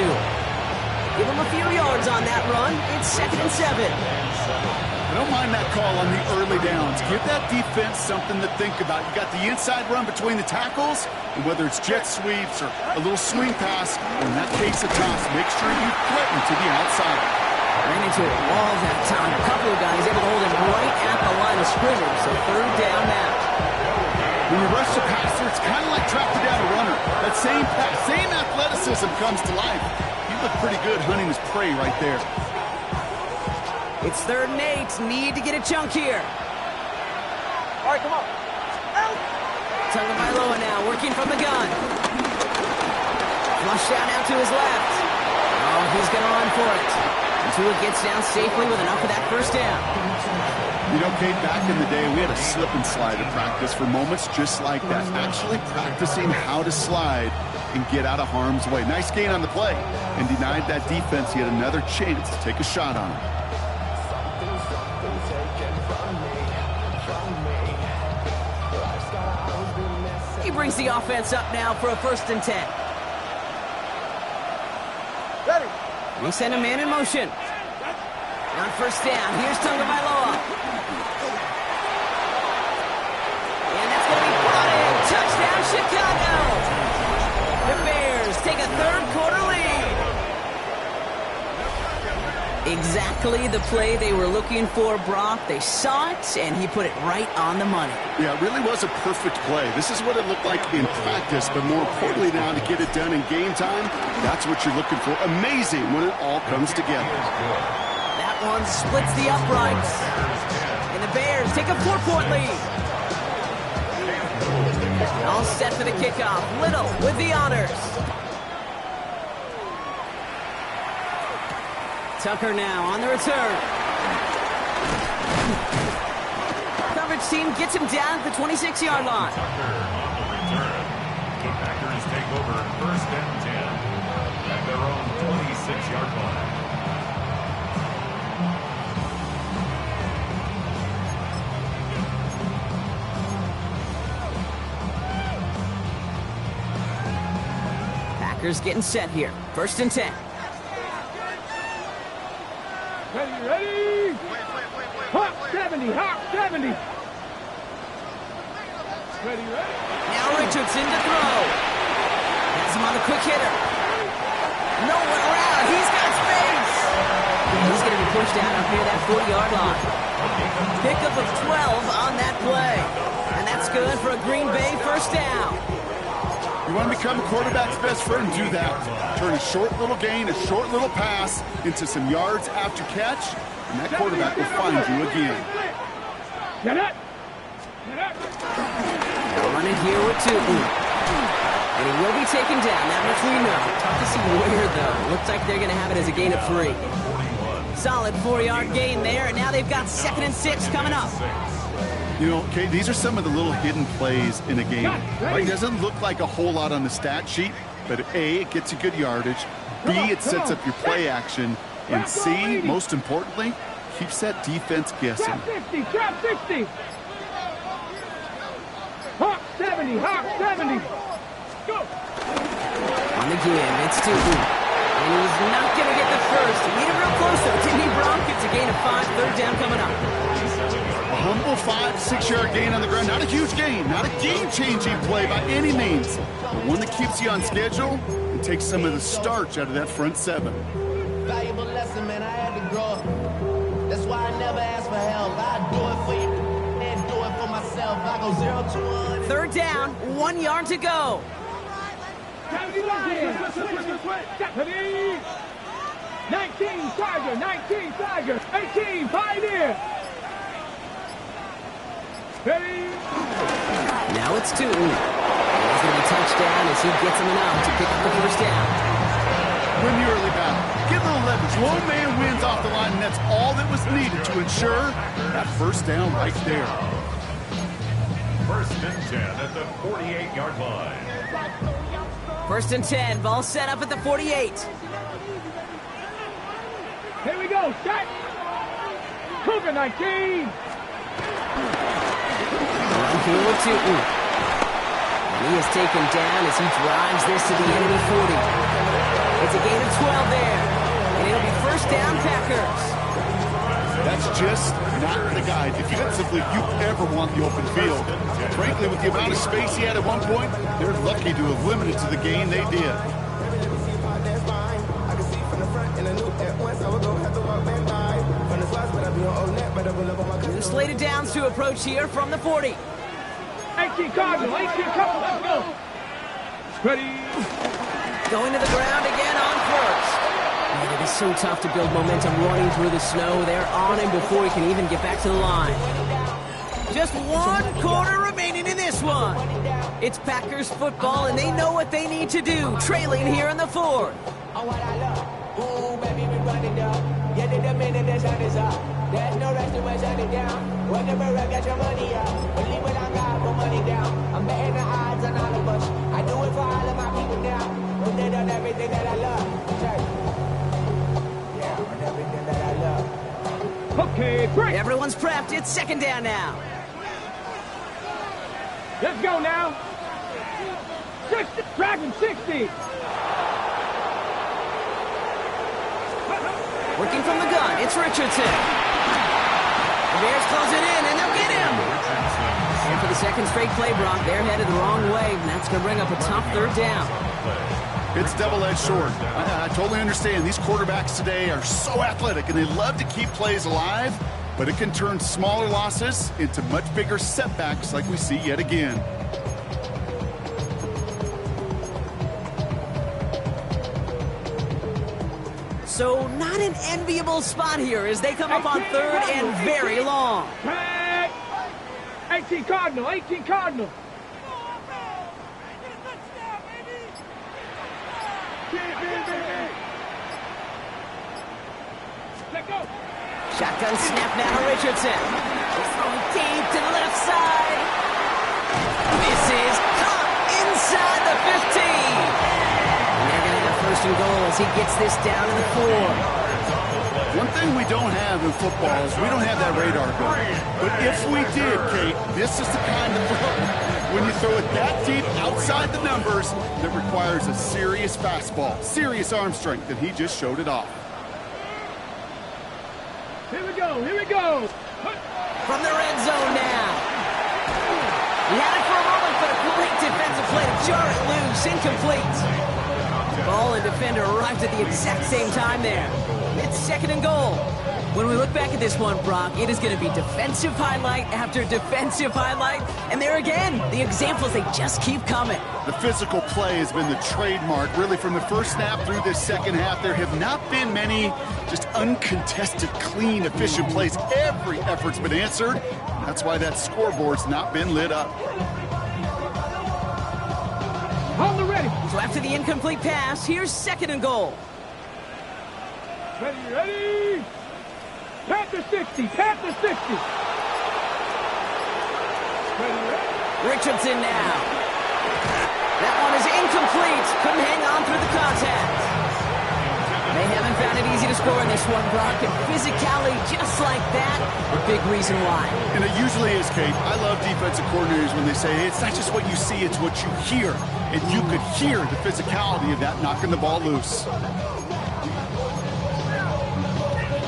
Speaker 1: Give him a few yards on that run. It's 2nd and 7.
Speaker 3: I don't mind that call on the early downs. Give that defense something to think about. You got the inside run between the tackles, and whether it's jet sweeps or a little swing pass, or in that case a toss, make sure you threaten to the outside.
Speaker 1: Ran into a wall that time. A couple of guys able to hold him right at the line of scrimmage. So 3rd down now.
Speaker 3: When you rush the passer, it's kind of like tracking down a runner. That same athleticism comes to life. He looked pretty good hunting his prey right there.
Speaker 1: It's 3rd and 8. Need to get a chunk here.
Speaker 2: All right, come on.
Speaker 1: Tagovailoa now working from the gun. Flush down out to his left. Oh, he's going to run for it. Tua gets down safely with enough of that 1st down.
Speaker 3: You know, Kate, back in the day, we had a slip and slide at practice for moments just like that. Actually practicing how to slide and get out of harm's way. Nice gain on the play, and denied that defense yet another chance to take a shot on him.
Speaker 1: He brings the offense up now for a 1st and 10.
Speaker 2: Ready.
Speaker 1: They send a man in motion. On 1st down, here's Tagovailoa. And that's going to be brought in. Touchdown, Chicago. The Bears take a 3rd quarter lead. Exactly the play they were looking for, Brock. They saw it, and he put it right on the money.
Speaker 3: Yeah, it really was a perfect play. This is what it looked like in practice, but more importantly now to get it done in game time, that's what you're looking for. Amazing when it all comes together.
Speaker 1: That one splits the uprights. And the Bears take a 4-point lead. All set for the kickoff. Little with the honors. Tucker now on the return. Coverage team gets him down at the 26-yard line.
Speaker 5: Tucker on the return. The Packers take over 1st and 10 at their own 26-yard line.
Speaker 1: Packers getting set here. 1st and 10.
Speaker 2: Ready. Hop 70, hop 70. Ready.
Speaker 1: Now Richardson to throw. Has him on the quick hitter. No one around. He's got space. He's going to be pushed out up near that 40-yard line. Pickup of 12 on that play. And that's good for a Green Bay first down.
Speaker 3: You want to become a quarterback's best friend, do that. Turn a short little gain, a short little pass into some yards after catch, and that quarterback will find you again.
Speaker 2: Get up.
Speaker 1: They're running here with Tootin. And he will be taken down, that much we know. Tough to see where, though. Looks like they're going to have it as a gain of 3. Solid 4-yard gain there, and now they've got 2nd and 6 coming up.
Speaker 3: You know, Kate, these are some of the little hidden plays in a game. It doesn't look like a whole lot on the stat sheet, but A, it gets you good yardage. B, it sets up your play action. And C, most importantly, keeps that defense guessing.
Speaker 2: Trap 60. Hawk 70. Go.
Speaker 1: On the game, it's Tootin. And he's not going to get the first. Lead him real close, though. Timmy Bronk gets a gain of 5, 3rd down coming up.
Speaker 3: A humble 5-6-yard gain on the ground. Not a huge gain, not a game-changing play by any means, but one that keeps you on schedule and takes some of the starch out of that front 7.
Speaker 6: Valuable lesson, man. I had to grow. That's why I never ask for help. I do it for you and do it for myself. I go 0 to 1.
Speaker 1: 3rd down, 1 yard to go.
Speaker 2: 19 Tiger. 18 Pioneer. Ready?
Speaker 1: Now it's Tootin. And he's going to be touchdown as he gets him enough to pick up the first down.
Speaker 3: Win the early battle. Get a little leverage. One man wins off the line, and that's all that was needed to ensure that first down right there.
Speaker 5: 1st and 10 at the 48-yard line.
Speaker 1: 1st and 10, ball set up at the 48.
Speaker 2: Here we go. Set. Cougar 19.
Speaker 1: Run here with Tootin. And he is taken down as he drives this to the enemy 40. It's a gain of 12 there. And it'll be first down, Packers.
Speaker 3: That's just not the guy defensively you ever want the open field. Frankly, with the amount of space he had at one point, they're lucky to have limited to the gain they did.
Speaker 1: New slated downs to approach here from the 40.
Speaker 2: 18 Cardinal. Let's go. Ready?
Speaker 1: Going to the ground again on 1st. Man, it is so tough to build momentum running through the snow. They're on him before he can even get back to the line. Just 1 quarter remaining in this one. It's Packers football, and they know what they need to do, trailing here in the 4th.
Speaker 6: Ooh, baby, we running down. Get in the minute, the sun is up. There's no rest when shutting down. Whenever I get your money up, believe what I got, put money down. I'm betting the odds on all of us. I do it for all of my people now. Who did on everything that I love. Yeah, on everything that I love.
Speaker 2: Okay, break.
Speaker 1: Everyone's prepped. It's 2nd down now.
Speaker 2: Let's go now. 60. Dragon 60.
Speaker 1: Working from the gun, it's Richardson. The Bears close it in, and they'll get him. And for the 2nd straight play, Brock, they're headed the wrong way, and that's going to bring up a tough 3rd down.
Speaker 3: It's double-edged sword. I totally understand. These quarterbacks today are so athletic, and they love to keep plays alive, but it can turn smaller losses into much bigger setbacks like we see yet again.
Speaker 1: So not an enviable spot here as they come up on 3rd and very long.
Speaker 2: 18 Cardinal. Let go.
Speaker 1: Shotgun snap now to Richardson. He's throwing deep to the left side. This is caught inside the 15. And they're going to have 1st and goal as he gets this down in the 4.
Speaker 3: One thing we don't have in football is we don't have that radar gun. But if we did, Kate, this is the kind of throw, when you throw it that deep outside the numbers, that requires a serious fastball, serious arm strength, and he just showed it off.
Speaker 2: Here we go.
Speaker 1: From the red zone now. He had it for a moment, but a great defensive play to jar it loose. Incomplete. Ball and defender arrived at the exact same time there. It's 2nd and goal. When we look back at this one, Brock, it is going to be defensive highlight after defensive highlight. And there again, the examples, they just keep coming.
Speaker 3: The physical play has been the trademark, really, from the first snap through this second half. There have not been many just uncontested, clean, efficient plays. Every effort's been answered. That's why that scoreboard's not been lit up.
Speaker 2: On the ready.
Speaker 1: So after the incomplete pass, here's 2nd and goal.
Speaker 2: Ready, ready. Panther 60, Panther 60. Ready, ready.
Speaker 1: Richardson now. That one is incomplete. Couldn't hang on through the contact. They haven't found it easy to score in this one, Brock. And physicality just like that, a big reason why.
Speaker 3: And it usually is, Kate. I love defensive coordinators when they say, hey, it's not just what you see, it's what you hear. And you could hear the physicality of that knocking the ball loose.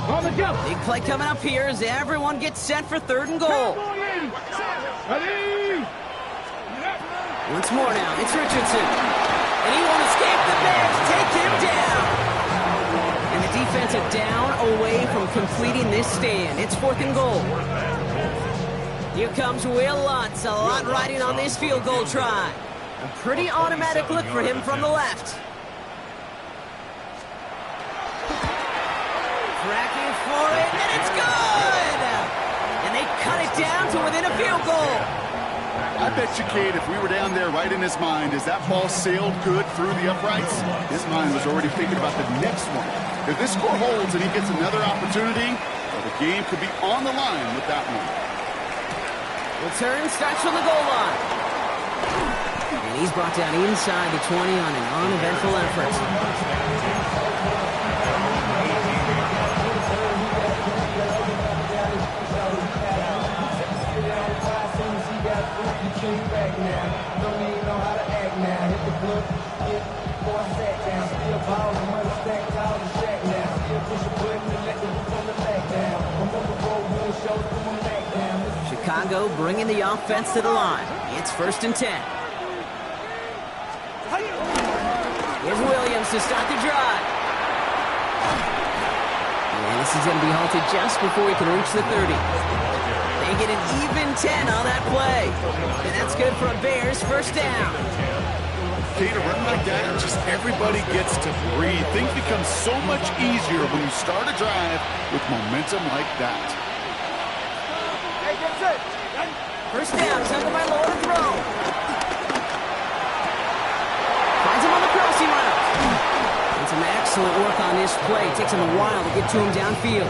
Speaker 2: On the jump.
Speaker 1: Big play coming up here as everyone gets set for 3rd and goal.
Speaker 2: Ready.
Speaker 1: Once more now, it's Richardson. And he won't escape the bench. Take him down. And the defense are down away from completing this stand. It's 4th and goal. Here comes Will Lutz. A lot riding on this field goal try. A pretty automatic look for him from the left. Cracking for it, and it's good! And they cut it down to within a field goal.
Speaker 3: I bet you, Kate, if we were down there right in his mind, as that ball sailed good through the uprights, his mind was already thinking about the next one. If this score holds and he gets another opportunity, well, the game could be on the line with that one.
Speaker 1: Return starts from the goal line. And he's brought down inside the 20 on an uneventful effort. Chicago bringing the offense to the line. It's 1st and 10. Here's Williams to start the drive. And this is going to be halted just before he can reach the 30. They get an even 10 on that play. And that's good for a Bears 1st down.
Speaker 3: Kate, a run like that, just everybody gets to breathe. Things become so much easier when you start a drive with momentum like that.
Speaker 1: 1st down, Tucker by Lowe to throw. Finds him on the crossing route. And some excellent work on this play. It takes him a while to get to him downfield.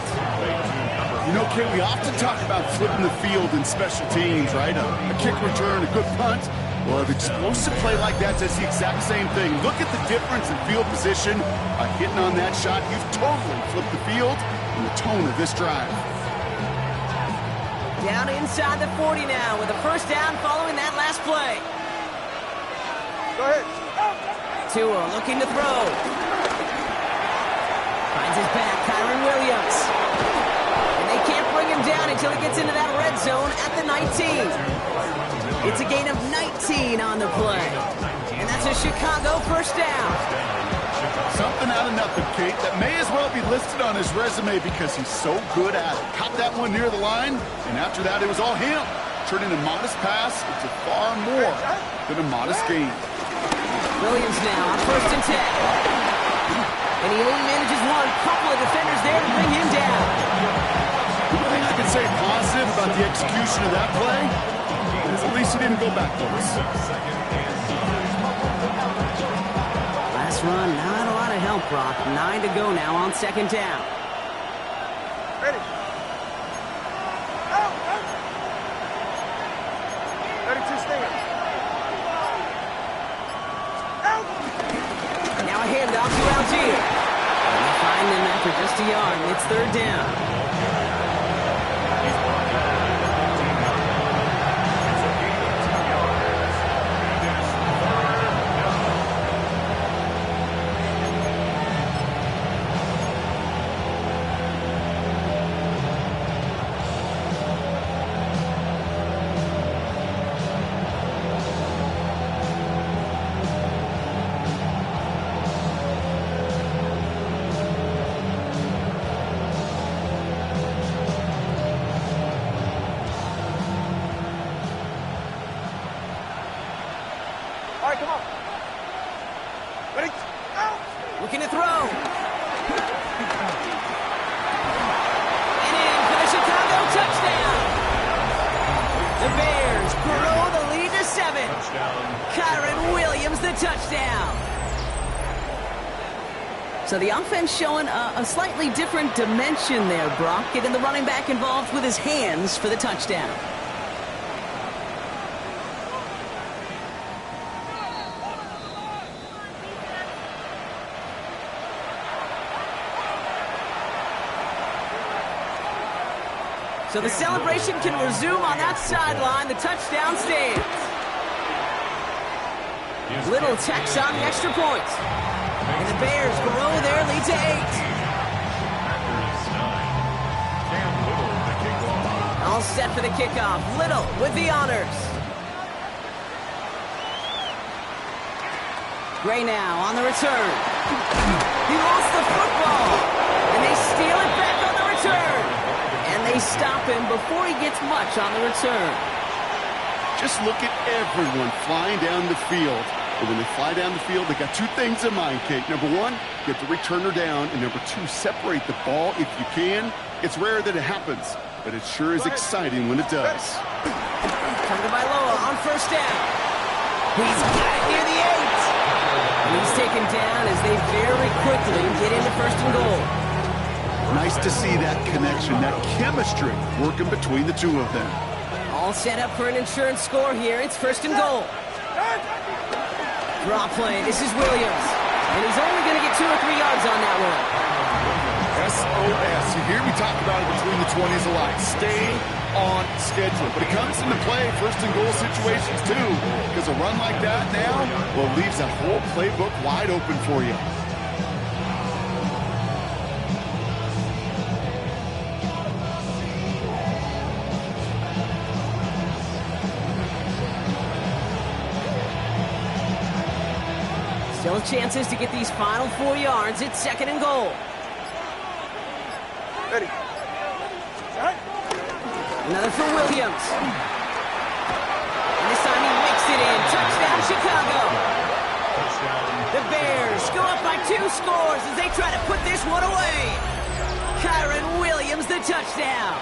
Speaker 3: You know, Kate, we often talk about flipping the field in special teams, right? A kick return, a good punt. Well, an explosive play like that does the exact same thing. Look at the difference in field position. By hitting on that shot, you've totally flipped the field and the tone of this drive.
Speaker 1: Down inside the 40 now with a 1st down following that last play.
Speaker 2: Go ahead.
Speaker 1: Tua looking to throw. Finds his back, Kyron Williams. And they can't bring him down until he gets into that red zone at the 19. It's a gain of 19 on the play. And that's a Chicago 1st down.
Speaker 3: Something out of nothing, Kate, that may as well be listed on his resume because he's so good at it. Caught that one near the line, and after that, it was all him. Turning a modest pass into far more than a modest gain.
Speaker 1: Williams now on 1st and 10. And he only manages one. Couple of defenders there to bring him down.
Speaker 3: The thing I can say positive about the execution of that play is at least he didn't go backwards.
Speaker 1: Last run, not a lot of help, Brock. 9 to go now on 2nd down.
Speaker 2: Ready. Out. Ready to stand. Out.
Speaker 1: Now a handoff to Algier. And they find them after just a yard. It's 3rd down. touchdown. So the offense showing a slightly different dimension there, Brock, getting the running back involved with his hands for the touchdown. So the celebration can resume on that sideline. The touchdown stands. Little checks on the extra point. And the Bears grow their lead to 8. All set for the kickoff. Little with the honors. Gray now on the return. He lost the football. And they steal it back on the return. And they stop him before he gets much on the return.
Speaker 3: Just look at everyone flying down the field. And when they fly down the field, they got two things in mind, Kate. Number one, get the returner down. And number two, separate the ball if you can. It's rare that it happens, but it sure is exciting when it does.
Speaker 1: Tagovailoa on first down. He's got it near the 8. And he's taken down as they very quickly get into first and goal.
Speaker 3: Nice to see that connection, that chemistry working between the two of them.
Speaker 1: All set up for an insurance score here. It's first and goal. Draw play. This is Williams. And he's only going to get 2 or 3 yards on that one.
Speaker 3: SOS. You hear me talk about it between the 20s a lot. Stay on schedule. But it comes into play first and goal situations too. Because a run like that now, well, leaves that whole playbook wide open for you.
Speaker 1: Still chances to get these final 4 yards. It's second and goal.
Speaker 3: Ready.
Speaker 1: Another for Williams. And this time he makes it in. Touchdown, Chicago. The Bears go up by 2 scores as they try to put this one away. Kyren Williams, the touchdown.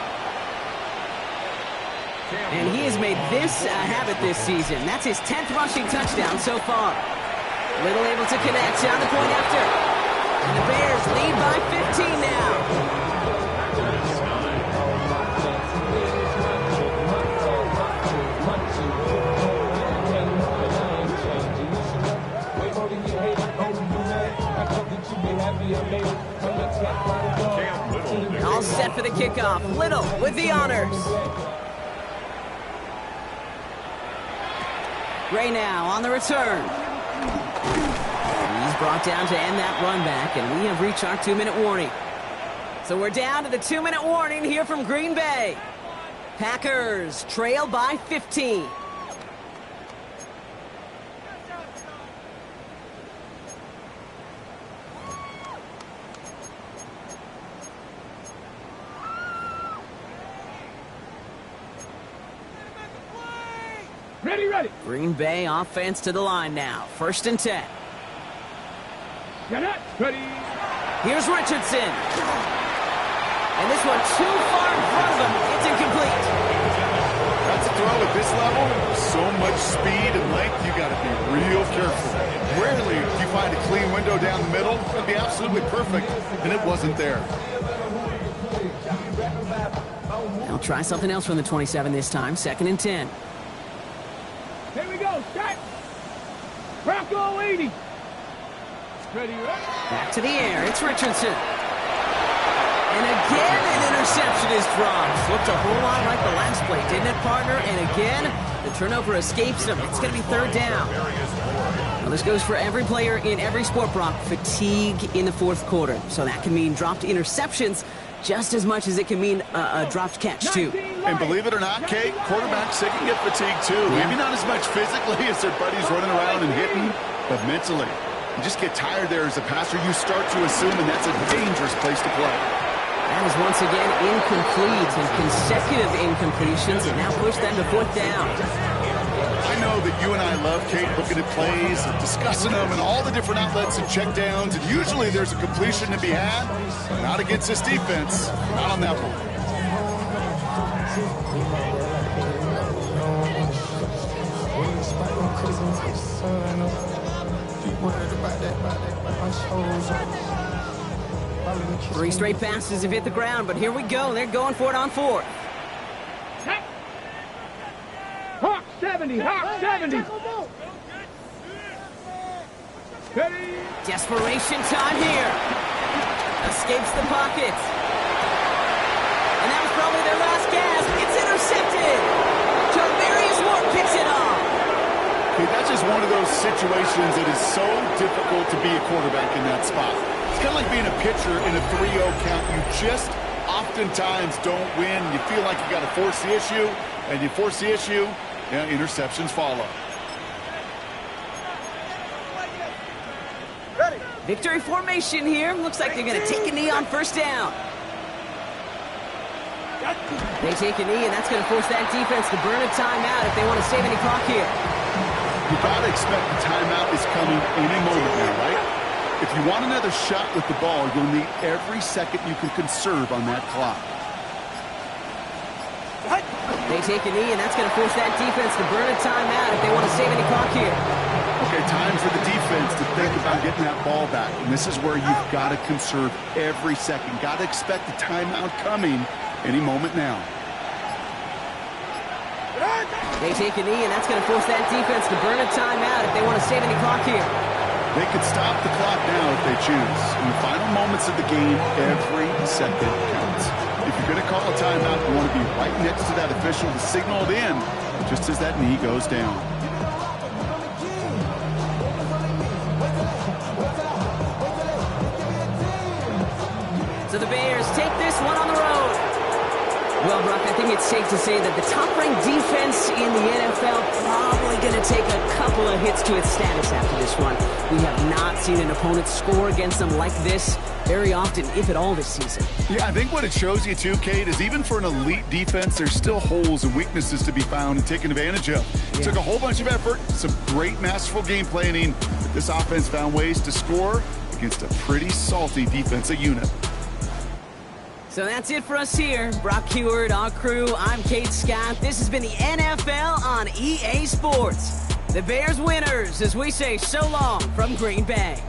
Speaker 1: And he has made this a habit this season. That's his 10th rushing touchdown so far. Little able to connect on the point after. And the Bears lead by 15 now. All set for the kickoff. Little with the honors. Gray now on the return. He's brought down to end that run back, and we have reached our 2-minute warning. So we're down to the 2-minute warning here from Green Bay. Packers trail by 15.
Speaker 2: Ready.
Speaker 1: Green Bay offense to the line now. First and 10.
Speaker 2: Get it. Ready.
Speaker 1: Here's Richardson. And this one too far in front of him. It's incomplete.
Speaker 3: That's a throw at this level. So much speed and length, you got to be real careful. Rarely do you find a clean window down the middle. It'd be absolutely perfect, and it wasn't there.
Speaker 1: I'll try something else from the 27 this time. Second and 10.
Speaker 2: Here we go. Set. Bronco 80. Ready.
Speaker 1: Back to the air. It's Richardson. And again, an interception is dropped. Looked a whole lot like the last play, didn't it, partner? And again, the turnover escapes him. It's going to be third down. Now, this goes for every player in every sport, Brock. Fatigue in the fourth quarter. So that can mean dropped interceptions just as much as it can mean a dropped catch, too.
Speaker 3: And believe it or not, Kate, quarterbacks, they can get fatigued, too.
Speaker 1: Yeah.
Speaker 3: Maybe not as much physically as their buddies running around and hitting, but mentally. You just get tired there as a passer. You start to assume, and that's a dangerous place to play.
Speaker 1: That is once again incomplete, and consecutive incompletions and now push them to fourth down.
Speaker 3: I know that you and I love, Kate, looking at plays and discussing them and all the different outlets and check downs, and usually there's a completion to be had. Not against this defense. Not on that one.
Speaker 1: 3 straight passes have hit the ground, but here we go. They're going for it on 4th.
Speaker 2: Hawk 70, Hawk 70.
Speaker 1: Desperation time here. Escapes the pocket. And that was probably their last gasp. It's intercepted. Tarvarius Moore picks it off.
Speaker 3: Okay, that's just one of those situations that is so difficult to be a quarterback in that spot. It's kind of like being a pitcher in a 3-0 count. You just oftentimes don't win. You feel like you got to force the issue, and you force the issue, and interceptions follow.
Speaker 1: Victory formation here. Looks like they're going to take a knee on 1st down. They take a knee, and that's going to force that defense to burn a timeout if they want to save any clock here.
Speaker 3: You got to expect the timeout is coming any moment now, right? If you want another shot with the ball, you'll need every second you can conserve on that clock.
Speaker 1: They take a knee, and that's going to force that defense to burn a timeout if they want to save any clock here.
Speaker 3: Okay, time for the defense to think about getting that ball back. And this is where you've got to conserve every second. Got to expect the timeout coming any moment now.
Speaker 1: They take a knee, and that's going to force that defense to burn a timeout if they want to save any clock here.
Speaker 3: They could stop the clock now if they choose. In the final moments of the game, every second counts. If you're going to call a timeout, you want to be right next to that official to signal it in just as that knee goes down.
Speaker 1: So the Bears take this one on the road. Well, Brock, I think it's safe to say that the top-ranked defense in the NFL probably going to take a couple of hits to its status after this one. We have not seen an opponent score against them like this very often, if at all, this season.
Speaker 3: Yeah, I think what it shows you, too, Kate, is even for an elite defense, there's still holes and weaknesses to be found and taken advantage of. It took a whole bunch of effort, some great masterful game planning, but this offense found ways to score against a pretty salty defensive unit.
Speaker 1: So that's it for us here. Brock Huard, our crew, I'm Kate Scott. This has been the NFL on EA Sports. The Bears winners as we say so long from Green Bay.